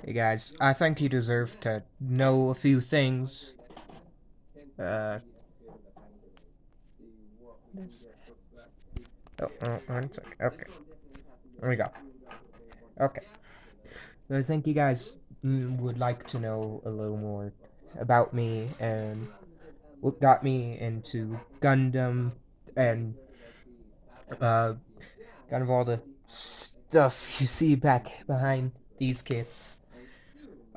Hey guys, I think you deserve to know a few things. Uh, one sec. Okay, there we go. Okay, so I think you guys would like to know a little more about me and what got me into Gundam and uh, kind of all the stuff you see back behind these kits.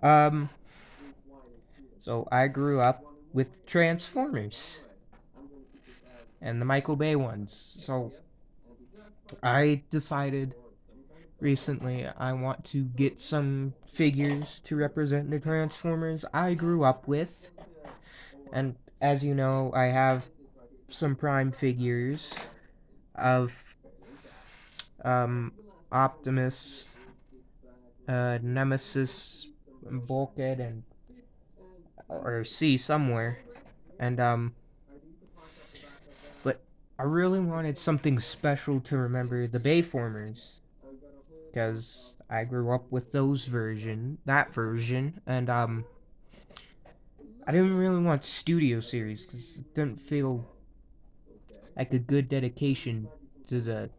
Um, so I grew up with Transformers and the Michael Bay ones. So I decided recently I want to get some figures to represent the Transformers I grew up with. And as you know, I have some prime figures of um, Optimus, Nemesis, Bulkhead, and or C somewhere. And but I really wanted something special to remember the Bayformers because I grew up with that version, and I didn't really want studio series because it didn't feel like a good dedication to the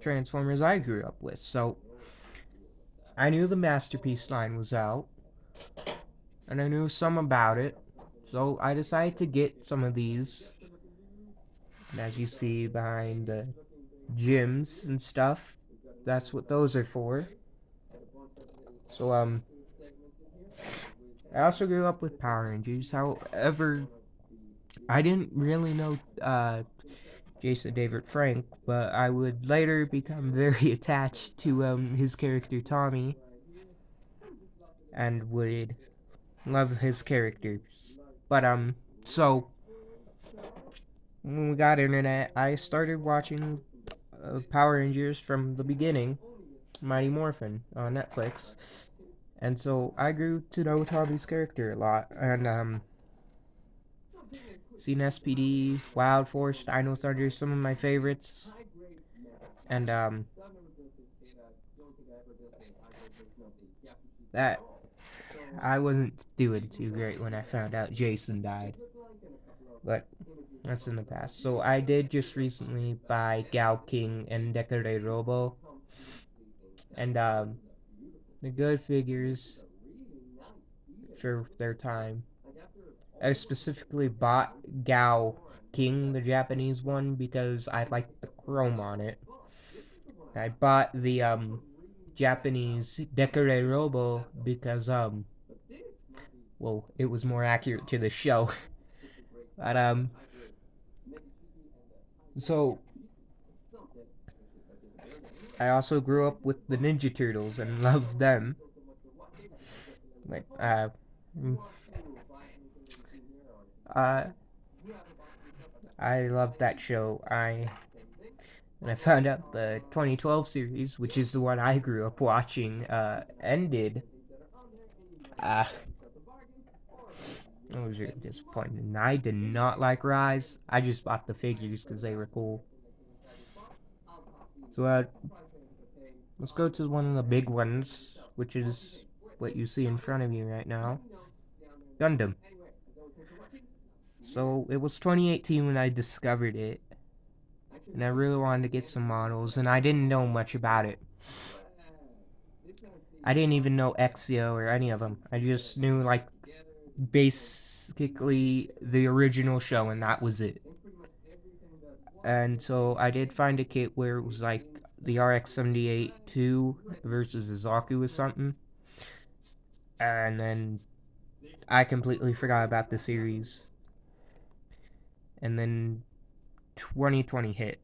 Transformers I grew up with. So I knew the Masterpiece line was out, and I knew some about it. So I decided to get some of these. And as you see behind the gyms and stuff, that's what those are for. So I also grew up with Power Rangers. However, I didn't really know Jason David Frank, but I would later become very attached to his character Tommy and would love his characters. But so when we got internet, I started watching Power Rangers from the beginning, Mighty Morphin on Netflix, and so I grew to know Tommy's character a lot, and seen SPD, Wild Force, Dino Thunder, some of my favorites, and that I wasn't doing too great when I found out Jason died, but that's in the past. So I did just recently buy Gal King and Decorate Robo, and the good figures for their time. I specifically bought Gao King, the Japanese one, because I liked the chrome on it. I bought the Japanese Decorate Robo because well, it was more accurate to the show. But so I also grew up with the Ninja Turtles and loved them. Like mm, uh, I loved that show. When I found out the 2012 series, which is the one I grew up watching, ended. Uh, I was really disappointed. And I did not like Rise. I just bought the figures because they were cool. So let's go to one of the big ones, which is what you see in front of you right now, Gundam. So it was 2018 when I discovered it, and I really wanted to get some models, and I didn't know much about it. I didn't even know Exia or any of them. I just knew like basically the original show, and that was it. And so I did find a kit where it was like the RX-78 2 versus the Zaku or something, and then I completely forgot about the series. And then 2020 hit,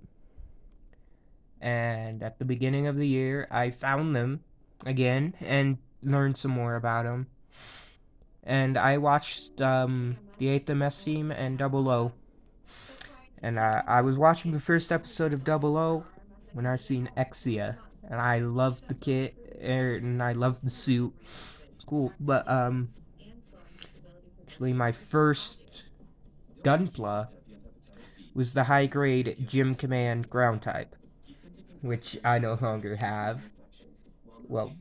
and at the beginning of the year, I found them again and learned some more about them. And I watched the 8th MS team and Double O. And I was watching the first episode of Double O when I seen Exia, and I loved the kit and I loved the suit. It's cool, but actually my first Gunpla was the high grade Gym Command ground type, which I no longer have. Well,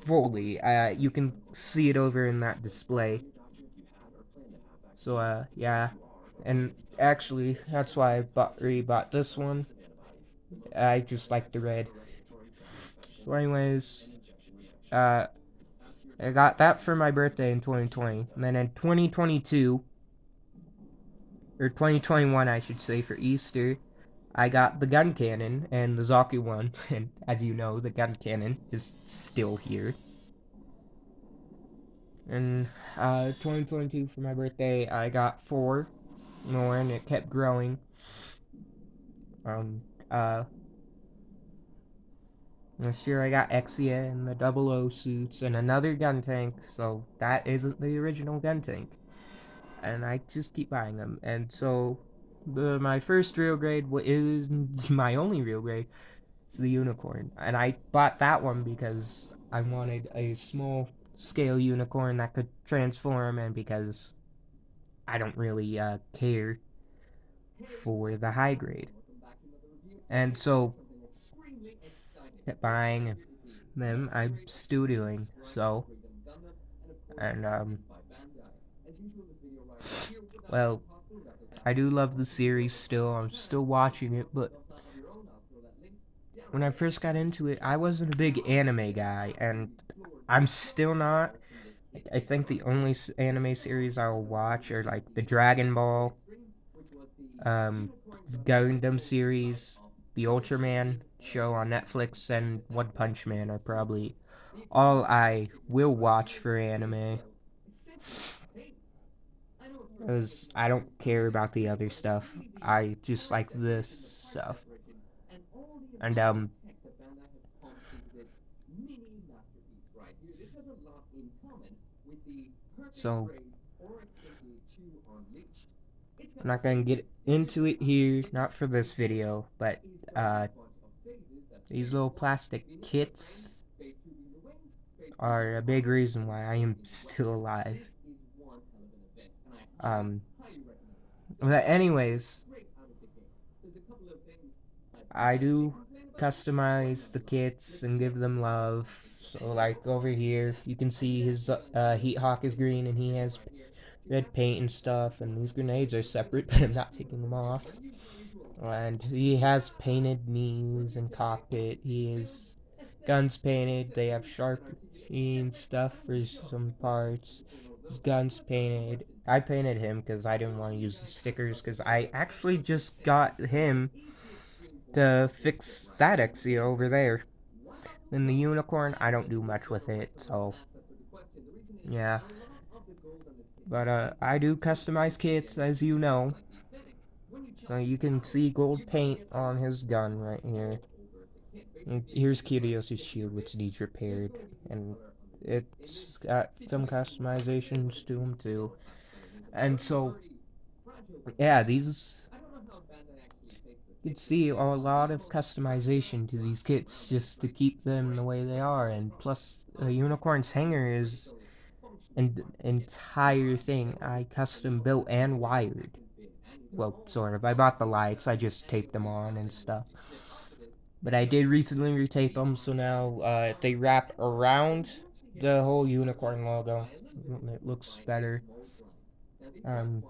fully. You can see it over in that display. So yeah, and actually that's why I bought this one. I just like the red. So anyways, uh, I got that for my birthday in 2020, and then in 2022 or 2021, I should say, for Easter, I got the gun cannon and the Zaku one, and as you know, the gun cannon is still here. And 2022 for my birthday, I got 4 more, and it kept growing. Um, uh, this year I got Exia and the Double O suits and another gun tank, so that isn't the original gun tank. And I just keep buying them. And so, my first real grade is my only real grade. It's the unicorn, and I bought that one because I wanted a small scale unicorn that could transform, and because I don't really care for the high grade. And so, kept buying them. I'm still doing so, and well, I do love the series still. I'm still watching it, but when I first got into it, I wasn't a big anime guy, and I'm still not. I think the only anime series I'll watch are like the Dragon Ball, Gundam series, the Ultraman show on Netflix, and One Punch Man are probably all I will watch for anime. Because I don't care about the other stuff. I just like this stuff. And so I'm not gonna get into it here, not for this video, but these little plastic kits are a big reason why I am still alive. Um, but anyways, I do customize the kits and give them love. So like over here, you can see his Heat Hawk is green and he has red paint and stuff, and these grenades are separate, but I'm not taking them off. And he has painted knees and cockpit. He is guns painted. They have sharpening stuff for some parts. His guns painted. I painted him because I didn't want to use the stickers, because I actually just got him to fix that Exia over there. Then the unicorn, I don't do much with it, so yeah. But I do customize kits, as you know. You can see gold paint on his gun right here. And here's Kyrios' shield, which needs repaired, and it's got some customizations to him too. And so, yeah, these, you can see a lot of customization to these kits just to keep them the way they are. And plus, the unicorn's hanger is an entire thing I custom built and wired. Well, sort of. I bought the lights, I just taped them on and stuff. But I did recently retape them, so now they wrap around the whole unicorn logo. It looks better. Um,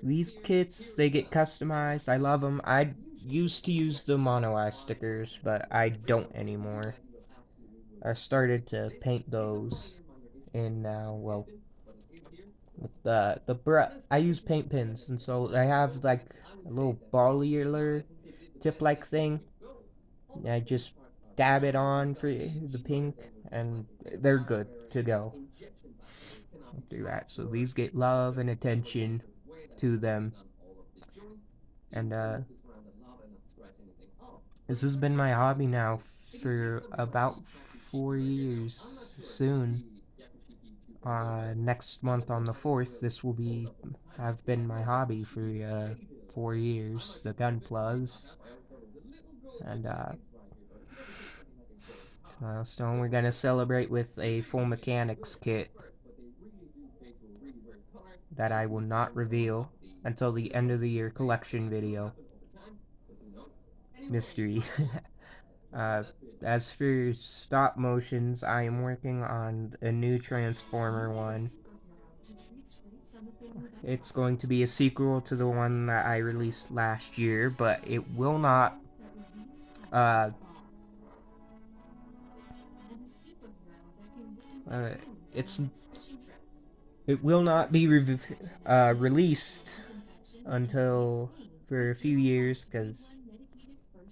these kits, they get customized. I love them. I used to use the mono eye stickers, but I don't anymore. I started to paint those, and now, well, with I use paint pens, and so I have like a little ballier tip-like thing. And I just dab it on for the pink, and they're good to go. Do that. So these get love and attention to them, and this has been my hobby now for about 4 years. Soon, next month on the 4th, this will be have been my hobby for 4 years. The gun plugs, and milestone. We're gonna celebrate with a full mechanics kit that I will not reveal until the end of the year collection video. Mystery. Uh, as for stop motions, I am working on a new Transformer one. It's going to be a sequel to the one that I released last year, but it will not. Uh, uh, it's it will not be released until for a few years because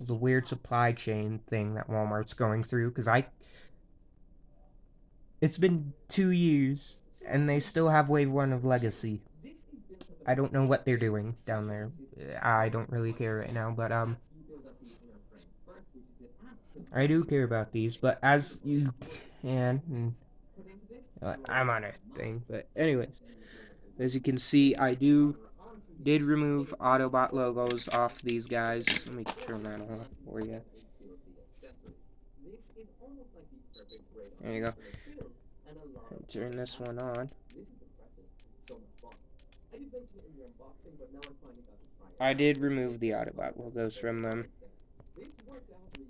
the weird supply chain thing that Walmart's going through. Because it's been 2 years and they still have Wave One of Legacy. I don't know what they're doing down there. I don't really care right now, but I do care about these. But as you can, I'm on a thing. But anyways, as you can see, I did remove Autobot logos off these guys. Let me turn that off for you. There you go. Turn this one on. I did remove the Autobot logos from them.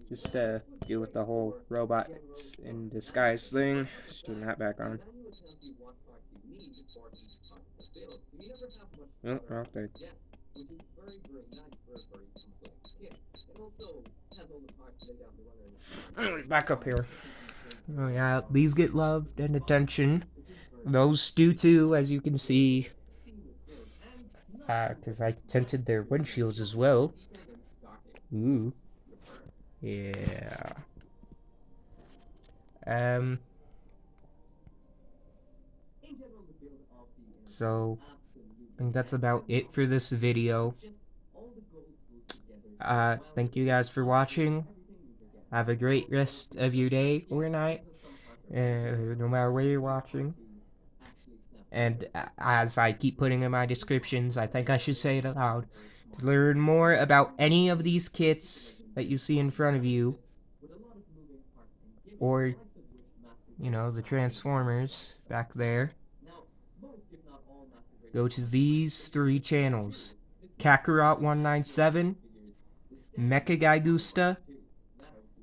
Just to deal with the whole robots in disguise thing. Just turn that back on. Oh, wrong thing. Back up here. Oh yeah, these get loved and attention. Those do too, as you can see. Because I tinted their windshields as well. Ooh. Yeah. So, I think that's about it for this video. Thank you guys for watching. Have a great rest of your day or night, no matter where you're watching. And as I keep putting in my descriptions, I think I should say it aloud. To learn more about any of these kits that you see in front of you, or, the Transformers back there, go to these 3 channels. Kakarot 197, Mecha Guy Gusta,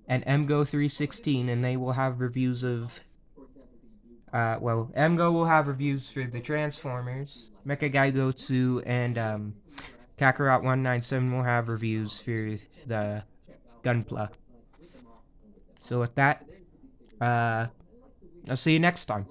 and MGO 316, and they will have reviews of MGO will have reviews for the Transformers, Mecha Guy Go 2, and Kakarot 197 will have reviews for the Gunpla. So with that, I'll see you next time.